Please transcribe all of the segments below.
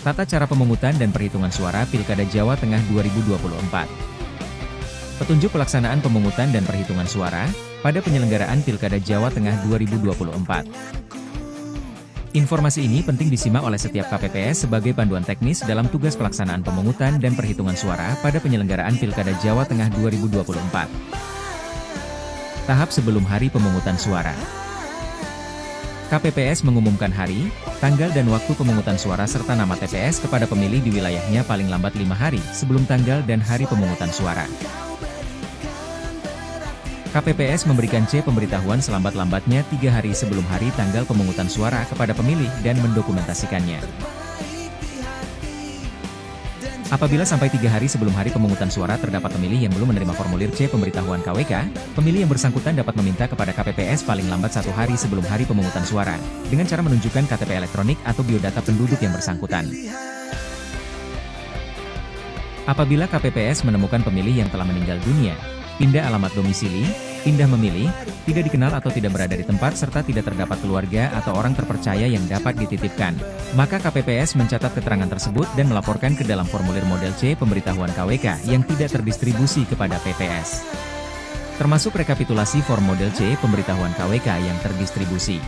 Tata cara pemungutan dan perhitungan suara Pilkada Jawa Tengah 2024. Petunjuk pelaksanaan pemungutan dan perhitungan suara pada penyelenggaraan Pilkada Jawa Tengah 2024. Informasi ini penting disimak oleh setiap KPPS sebagai panduan teknis dalam tugas pelaksanaan pemungutan dan perhitungan suara pada penyelenggaraan Pilkada Jawa Tengah 2024. Tahap sebelum hari pemungutan suara. KPPS mengumumkan hari, tanggal dan waktu pemungutan suara serta nama TPS kepada pemilih di wilayahnya paling lambat 5 hari sebelum tanggal dan hari pemungutan suara. KPPS memberikan pemberitahuan selambat-lambatnya 3 hari sebelum hari tanggal pemungutan suara kepada pemilih dan mendokumentasikannya. Apabila sampai 3 hari sebelum hari pemungutan suara terdapat pemilih yang belum menerima formulir C pemberitahuan KWK, pemilih yang bersangkutan dapat meminta kepada KPPS paling lambat 1 hari sebelum hari pemungutan suara, dengan cara menunjukkan KTP elektronik atau biodata penduduk yang bersangkutan. Apabila KPPS menemukan pemilih yang telah meninggal dunia, pindah alamat domisili, pindah memilih, tidak dikenal atau tidak berada di tempat serta tidak terdapat keluarga atau orang terpercaya yang dapat dititipkan, maka KPPS mencatat keterangan tersebut dan melaporkan ke dalam formulir model C pemberitahuan KWK yang tidak terdistribusi kepada PPS. Termasuk rekapitulasi form model C pemberitahuan KWK yang terdistribusi.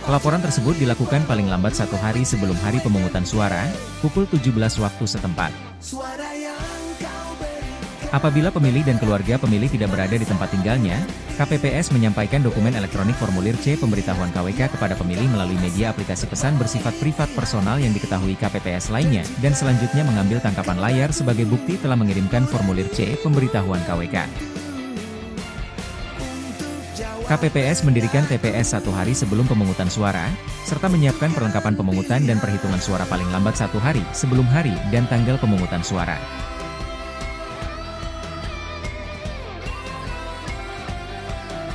Pelaporan tersebut dilakukan paling lambat 1 hari sebelum hari pemungutan suara, pukul 17 waktu setempat. Apabila pemilih dan keluarga pemilih tidak berada di tempat tinggalnya, KPPS menyampaikan dokumen elektronik formulir C pemberitahuan KWK kepada pemilih melalui media aplikasi pesan bersifat privat personal yang diketahui KPPS lainnya, dan selanjutnya mengambil tangkapan layar sebagai bukti telah mengirimkan formulir C pemberitahuan KWK. KPPS mendirikan TPS 1 hari sebelum pemungutan suara, serta menyiapkan perlengkapan pemungutan dan perhitungan suara paling lambat 1 hari sebelum hari dan tanggal pemungutan suara.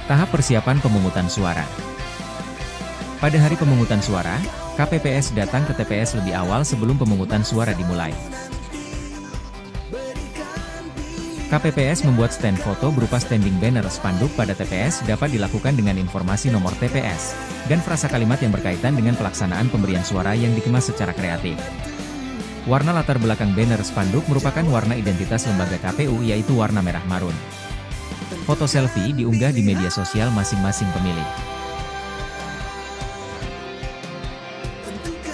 Tahap persiapan pemungutan suara. Pada hari pemungutan suara, KPPS datang ke TPS lebih awal sebelum pemungutan suara dimulai. KPPS membuat stand foto berupa standing banner spanduk pada TPS dapat dilakukan dengan informasi nomor TPS, dan frasa kalimat yang berkaitan dengan pelaksanaan pemberian suara yang dikemas secara kreatif. Warna latar belakang banner spanduk merupakan warna identitas lembaga KPU yaitu warna merah marun. Foto selfie diunggah di media sosial masing-masing pemilih.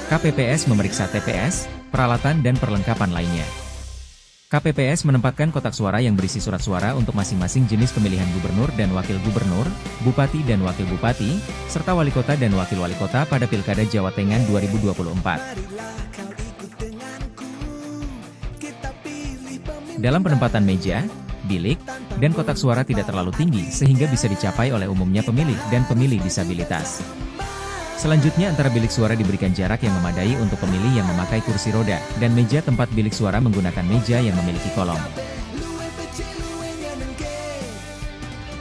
KPPS memeriksa TPS, peralatan dan perlengkapan lainnya. KPPS menempatkan kotak suara yang berisi surat suara untuk masing-masing jenis pemilihan gubernur dan wakil gubernur, bupati dan wakil bupati, serta wali kota dan wakil wali kota pada Pilkada Jawa Tengah 2024. Dalam penempatan meja, bilik, dan kotak suara tidak terlalu tinggi sehingga bisa dicapai oleh umumnya pemilih dan pemilih disabilitas. Selanjutnya antara bilik suara diberikan jarak yang memadai untuk pemilih yang memakai kursi roda, dan meja tempat bilik suara menggunakan meja yang memiliki kolong.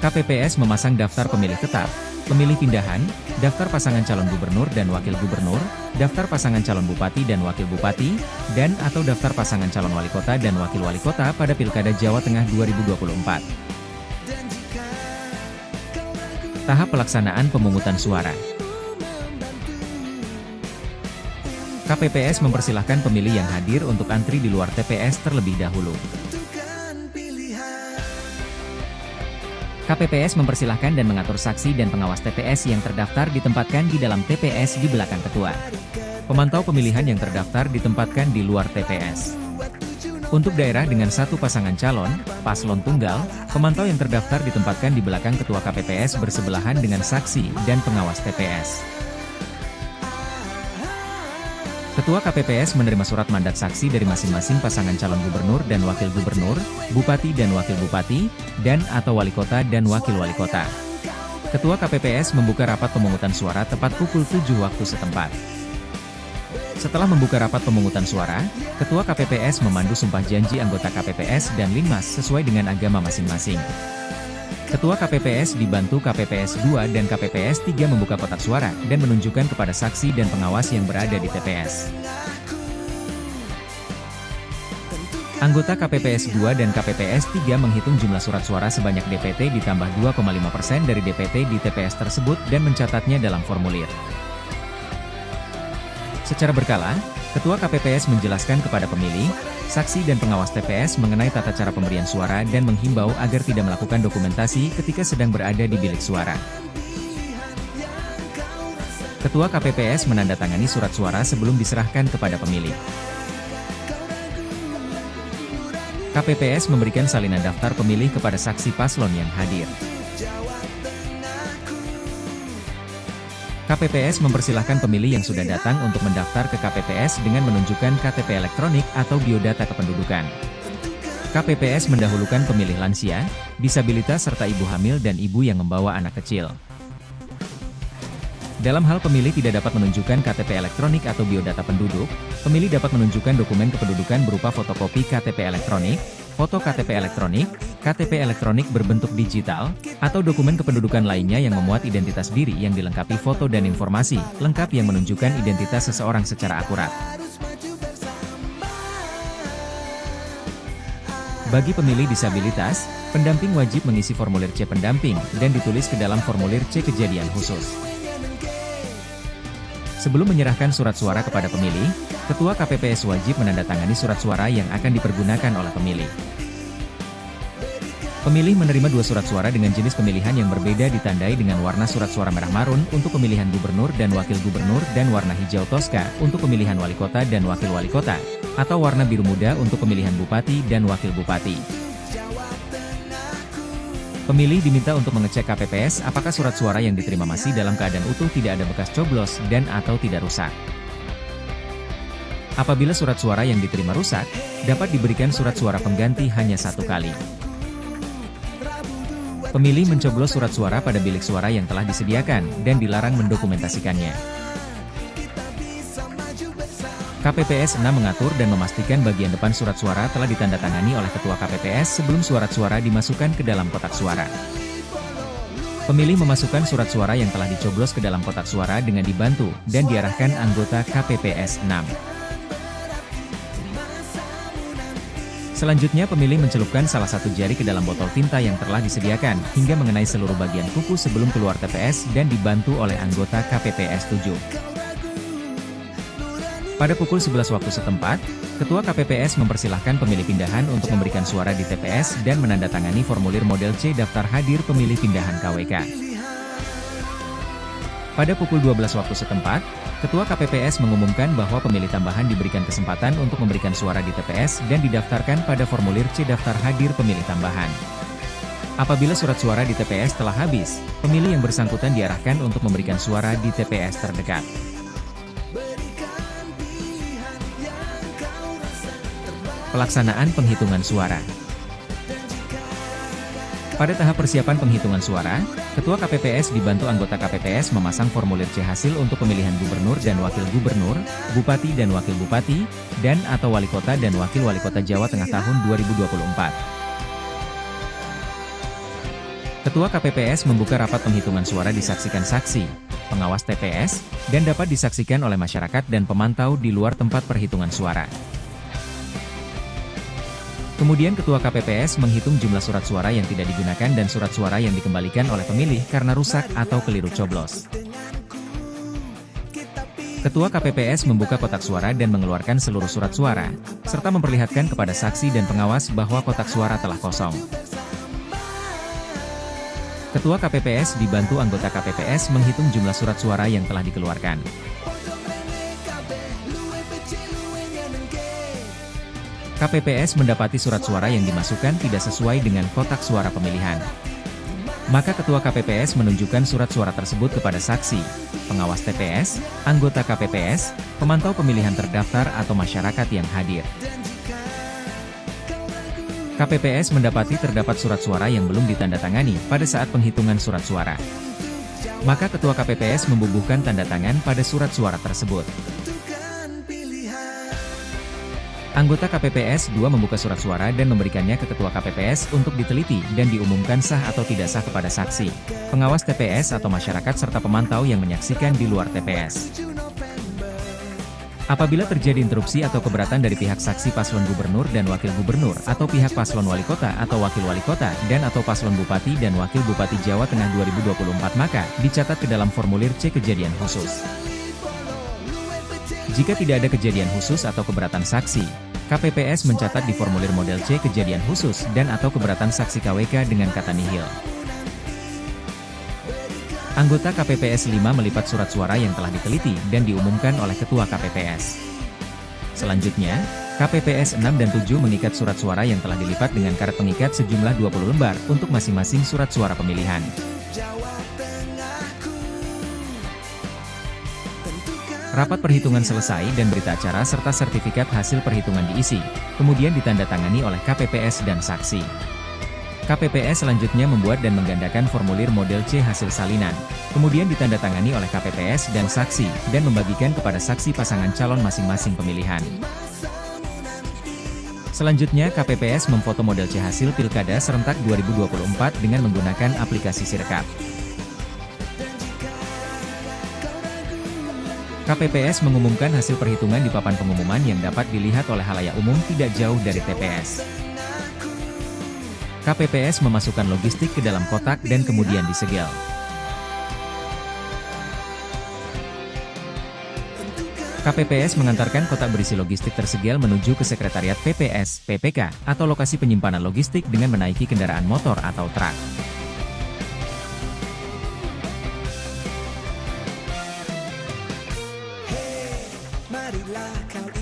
KPPS memasang daftar pemilih tetap, pemilih pindahan, daftar pasangan calon gubernur dan wakil gubernur, daftar pasangan calon bupati dan wakil bupati, dan atau daftar pasangan calon wali kota dan wakil wali kota pada Pilkada Jawa Tengah 2024. Tahap pelaksanaan pemungutan suara. KPPS mempersilahkan pemilih yang hadir untuk antri di luar TPS terlebih dahulu. KPPS mempersilahkan dan mengatur saksi dan pengawas TPS yang terdaftar ditempatkan di dalam TPS di belakang ketua. Pemantau pemilihan yang terdaftar ditempatkan di luar TPS. Untuk daerah dengan 1 pasangan calon, paslon tunggal, pemantau yang terdaftar ditempatkan di belakang ketua KPPS bersebelahan dengan saksi dan pengawas TPS. Ketua KPPS menerima surat mandat saksi dari masing-masing pasangan calon gubernur dan wakil gubernur, bupati dan wakil bupati, dan atau wali kota dan wakil wali kota. Ketua KPPS membuka rapat pemungutan suara tepat pukul 7 waktu setempat. Setelah membuka rapat pemungutan suara, Ketua KPPS memandu sumpah janji anggota KPPS dan Linmas sesuai dengan agama masing-masing. Ketua KPPS dibantu KPPS 2 dan KPPS 3 membuka kotak suara dan menunjukkan kepada saksi dan pengawas yang berada di TPS. Anggota KPPS 2 dan KPPS 3 menghitung jumlah surat suara sebanyak DPT ditambah 2,5% dari DPT di TPS tersebut dan mencatatnya dalam formulir. Secara berkala, Ketua KPPS menjelaskan kepada pemilih, saksi dan pengawas TPS mengenai tata cara pemberian suara dan menghimbau agar tidak melakukan dokumentasi ketika sedang berada di bilik suara. Ketua KPPS menandatangani surat suara sebelum diserahkan kepada pemilih. KPPS memberikan salinan daftar pemilih kepada saksi paslon yang hadir. KPPS mempersilahkan pemilih yang sudah datang untuk mendaftar ke KPPS dengan menunjukkan KTP elektronik atau biodata kependudukan. KPPS mendahulukan pemilih lansia, disabilitas serta ibu hamil dan ibu yang membawa anak kecil. Dalam hal pemilih tidak dapat menunjukkan KTP elektronik atau biodata penduduk, pemilih dapat menunjukkan dokumen kependudukan berupa fotokopi KTP elektronik, foto KTP elektronik, KTP elektronik berbentuk digital, atau dokumen kependudukan lainnya yang memuat identitas diri yang dilengkapi foto dan informasi lengkap yang menunjukkan identitas seseorang secara akurat. Bagi pemilih disabilitas, pendamping wajib mengisi formulir C pendamping dan ditulis ke dalam formulir C kejadian khusus. Sebelum menyerahkan surat suara kepada pemilih, Ketua KPPS wajib menandatangani surat suara yang akan dipergunakan oleh pemilih. Pemilih menerima 2 surat suara dengan jenis pemilihan yang berbeda ditandai dengan warna surat suara merah marun untuk pemilihan gubernur dan wakil gubernur dan warna hijau toska untuk pemilihan wali kota dan wakil wali kota, atau warna biru muda untuk pemilihan bupati dan wakil bupati. Pemilih diminta untuk mengecek KPPS apakah surat suara yang diterima masih dalam keadaan utuh, tidak ada bekas coblos dan atau tidak rusak. Apabila surat suara yang diterima rusak, dapat diberikan surat suara pengganti hanya 1 kali. Pemilih mencoblos surat suara pada bilik suara yang telah disediakan dan dilarang mendokumentasikannya. KPPS 6 mengatur dan memastikan bagian depan surat suara telah ditandatangani oleh Ketua KPPS sebelum surat suara dimasukkan ke dalam kotak suara. Pemilih memasukkan surat suara yang telah dicoblos ke dalam kotak suara dengan dibantu dan diarahkan anggota KPPS 6. Selanjutnya pemilih mencelupkan salah satu jari ke dalam botol tinta yang telah disediakan hingga mengenai seluruh bagian kuku sebelum keluar TPS dan dibantu oleh anggota KPPS 7. Pada pukul 11 waktu setempat, Ketua KPPS mempersilahkan pemilih pindahan untuk memberikan suara di TPS dan menandatangani formulir model C daftar hadir pemilih pindahan KWK. Pada pukul 12 waktu setempat, Ketua KPPS mengumumkan bahwa pemilih tambahan diberikan kesempatan untuk memberikan suara di TPS dan didaftarkan pada formulir C daftar hadir pemilih tambahan. Apabila surat suara di TPS telah habis, pemilih yang bersangkutan diarahkan untuk memberikan suara di TPS terdekat. Pelaksanaan penghitungan suara. Pada tahap persiapan penghitungan suara, Ketua KPPS dibantu anggota KPPS memasang formulir C hasil untuk pemilihan gubernur dan wakil gubernur, bupati dan wakil bupati, dan atau wali kota dan wakil wali kota Jawa Tengah tahun 2024. Ketua KPPS membuka rapat penghitungan suara disaksikan saksi, pengawas TPS, dan dapat disaksikan oleh masyarakat dan pemantau di luar tempat perhitungan suara. Kemudian Ketua KPPS menghitung jumlah surat suara yang tidak digunakan dan surat suara yang dikembalikan oleh pemilih karena rusak atau keliru coblos. Ketua KPPS membuka kotak suara dan mengeluarkan seluruh surat suara, serta memperlihatkan kepada saksi dan pengawas bahwa kotak suara telah kosong. Ketua KPPS dibantu anggota KPPS menghitung jumlah surat suara yang telah dikeluarkan. KPPS mendapati surat suara yang dimasukkan tidak sesuai dengan kotak suara pemilihan. Maka Ketua KPPS menunjukkan surat suara tersebut kepada saksi, pengawas TPS, anggota KPPS, pemantau pemilihan terdaftar atau masyarakat yang hadir. KPPS mendapati terdapat surat suara yang belum ditandatangani pada saat penghitungan surat suara. Maka Ketua KPPS membubuhkan tanda tangan pada surat suara tersebut. Anggota KPPS 2 membuka surat suara dan memberikannya ke Ketua KPPS untuk diteliti dan diumumkan sah atau tidak sah kepada saksi, pengawas TPS atau masyarakat serta pemantau yang menyaksikan di luar TPS. Apabila terjadi interupsi atau keberatan dari pihak saksi paslon gubernur dan wakil gubernur atau pihak paslon wali kota atau wakil wali kota dan atau paslon bupati dan wakil bupati Jawa Tengah 2024 maka dicatat ke dalam formulir C kejadian khusus. Jika tidak ada kejadian khusus atau keberatan saksi, KPPS mencatat di formulir model C kejadian khusus dan atau keberatan saksi KWK dengan kata nihil. Anggota KPPS 5 melipat surat suara yang telah diteliti dan diumumkan oleh Ketua KPPS. Selanjutnya, KPPS 6 dan 7 mengikat surat suara yang telah dilipat dengan karet pengikat sejumlah 20 lembar untuk masing-masing surat suara pemilihan. Rapat perhitungan selesai dan berita acara serta sertifikat hasil perhitungan diisi, kemudian ditandatangani oleh KPPS dan saksi. KPPS selanjutnya membuat dan menggandakan formulir model C hasil salinan, kemudian ditandatangani oleh KPPS dan saksi, dan membagikan kepada saksi pasangan calon masing-masing pemilihan. Selanjutnya KPPS memfoto model C hasil Pilkada serentak 2024 dengan menggunakan aplikasi Sirekap. KPPS mengumumkan hasil perhitungan di papan pengumuman yang dapat dilihat oleh khalayak umum tidak jauh dari TPS. KPPS memasukkan logistik ke dalam kotak dan kemudian disegel. KPPS mengantarkan kotak berisi logistik tersegel menuju ke Sekretariat PPS, PPK, atau lokasi penyimpanan logistik dengan menaiki kendaraan motor atau truk. Marilah kau